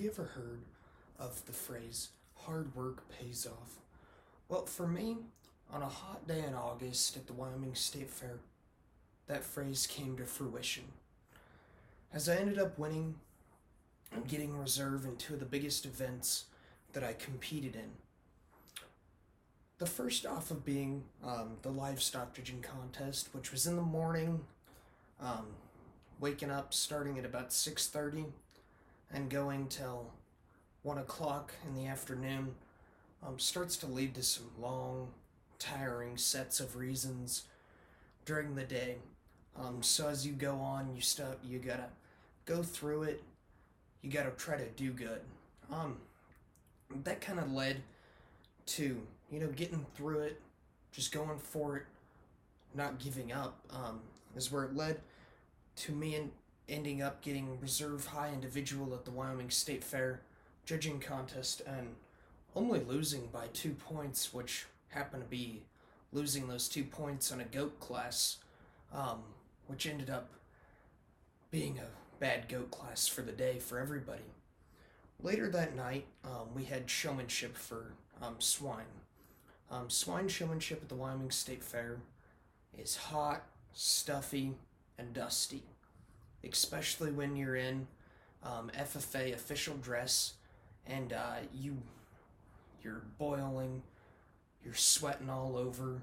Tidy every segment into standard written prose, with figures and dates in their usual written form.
you ever heard of the phrase, hard work pays off? Well, for me, on a hot day in August at the Wyoming State Fair, that phrase came to fruition. As I ended up winning and getting reserve in two of the biggest events that I competed in. The first off of being the livestock judging contest, which was in the morning, um, waking up starting at about 6:30 and going till 1 o'clock in the afternoon, starts to lead to some long, tiring sets of reasons during the day. So as you go on, you gotta go through it. You gotta try to do good. That kind of led to getting through it, just going for it, not giving up. Is where it led to me ending up getting reserve high individual at the Wyoming State Fair judging contest and only losing by 2 points, which happened to be losing those 2 points on a goat class, which ended up being a bad goat class for the day for everybody. Later that night, we had showmanship for swine. Swine showmanship at the Wyoming State Fair is hot, stuffy, and dusty, especially when you're in FFA official dress and you're boiling, you're sweating all over,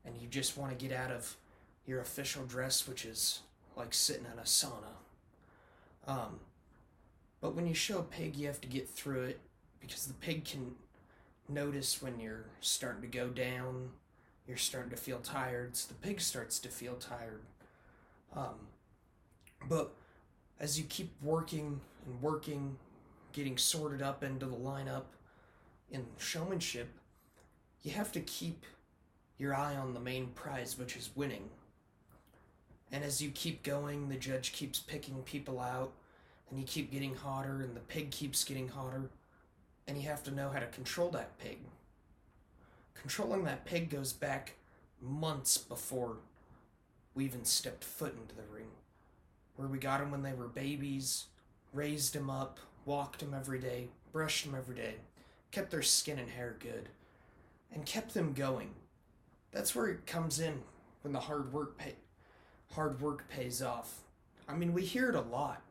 and you just want to get out of your official dress, which is like sitting in a sauna. But when you show a pig, you have to get through it because the pig can notice when you're starting to go down, you're starting to feel tired, so the pig starts to feel tired. But as you keep working and working, getting sorted up into the lineup in showmanship, you have to keep your eye on the main prize, which is winning. And as you keep going, the judge keeps picking people out, and you keep getting hotter, and the pig keeps getting hotter, and you have to know how to control that pig. Controlling that pig goes back months before we even stepped foot into the ring, where we got them when they were babies, raised them up, walked them every day, brushed them every day, kept their skin and hair good, and kept them going. That's where it comes in when the hard work pays off. I mean, we hear it a lot,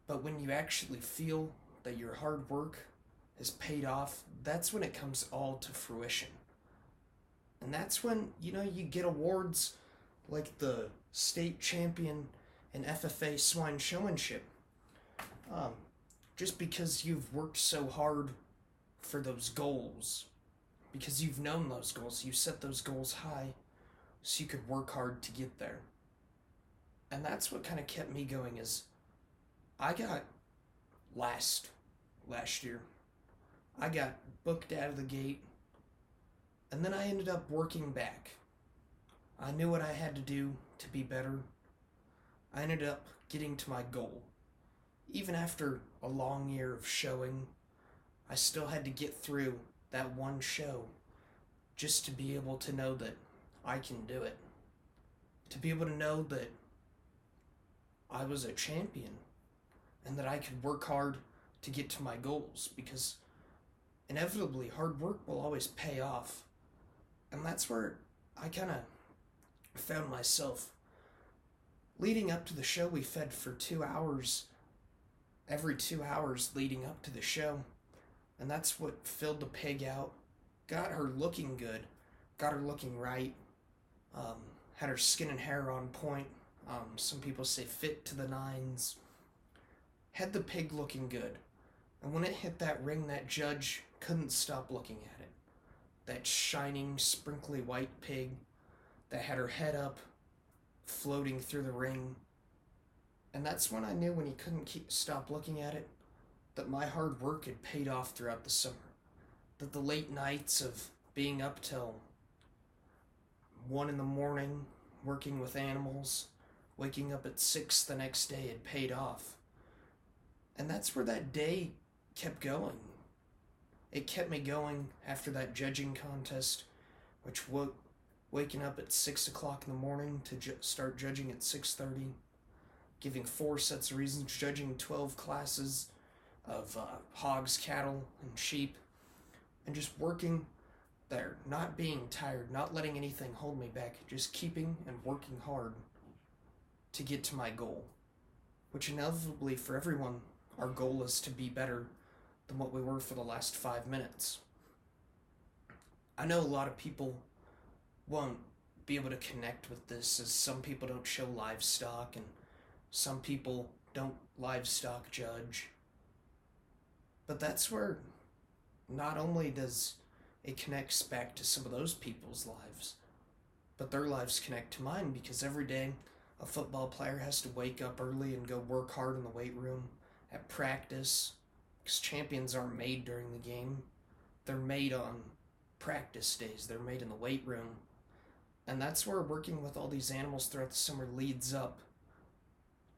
but when you actually feel that your hard work has paid off, that's when it comes all to fruition. And that's when, you get awards like the state champion in FFA swine showmanship. Just because you've worked so hard for those goals, because you've known those goals, you set those goals high so you could work hard to get there. And that's what kind of kept me going. Is I got last year. I got booked out of the gate, and then I ended up working back. I knew what I had to do to be better. I ended up getting to my goal. Even after a long year of showing, I still had to get through that one show just to be able to know that I can do it. To be able to know that I was a champion and that I could work hard to get to my goals, because inevitably hard work will always pay off. And that's where I kind of found myself. Leading up to the show, we fed for 2 hours, every 2 hours leading up to the show. And that's what filled the pig out, got her looking good, got her looking right, had her skin and hair on point. Some people say fit to the nines. Had the pig looking good. And when it hit that ring, that judge couldn't stop looking at it. That shining, sprinkly white pig that had her head up, floating through the ring. And that's when I knew, when he couldn't stop looking at it, that my hard work had paid off throughout the summer. That the late nights of being up till 1 in the morning, working with animals, waking up at 6 the next day had paid off. And that's where that day kept going. It kept me going after that judging contest, which waking up at 6 o'clock in the morning to start judging at 6:30. giving 4 sets of reasons, judging 12 classes of hogs, cattle, and sheep, and just working there, not being tired, not letting anything hold me back, just keeping and working hard to get to my goal, which inevitably for everyone, our goal is to be better than what we were for the last 5 minutes. I know a lot of people won't be able to connect with this, as some people don't show livestock and some people don't livestock judge. But that's where not only does it connects back to some of those people's lives, but their lives connect to mine, because every day a football player has to wake up early and go work hard in the weight room at practice, because champions aren't made during the game. They're made on practice days. They're made in the weight room. And that's where working with all these animals throughout the summer leads up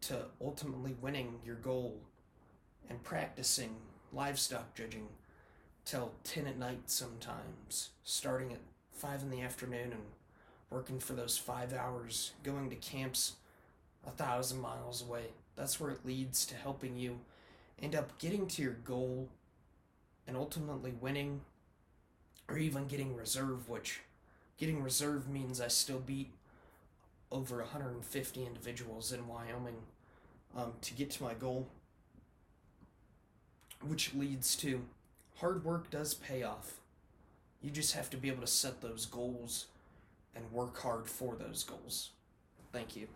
to ultimately winning your goal and practicing livestock judging till 10 at night sometimes, starting at 5 in the afternoon and working for those 5 hours, going to camps 1,000 miles away. That's where it leads to helping you end up getting to your goal and ultimately winning, or even getting reserve, which getting reserve means I still beat over 150 individuals in Wyoming to get to my goal, which leads to hard work does pay off. You just have to be able to set those goals and work hard for those goals. Thank you.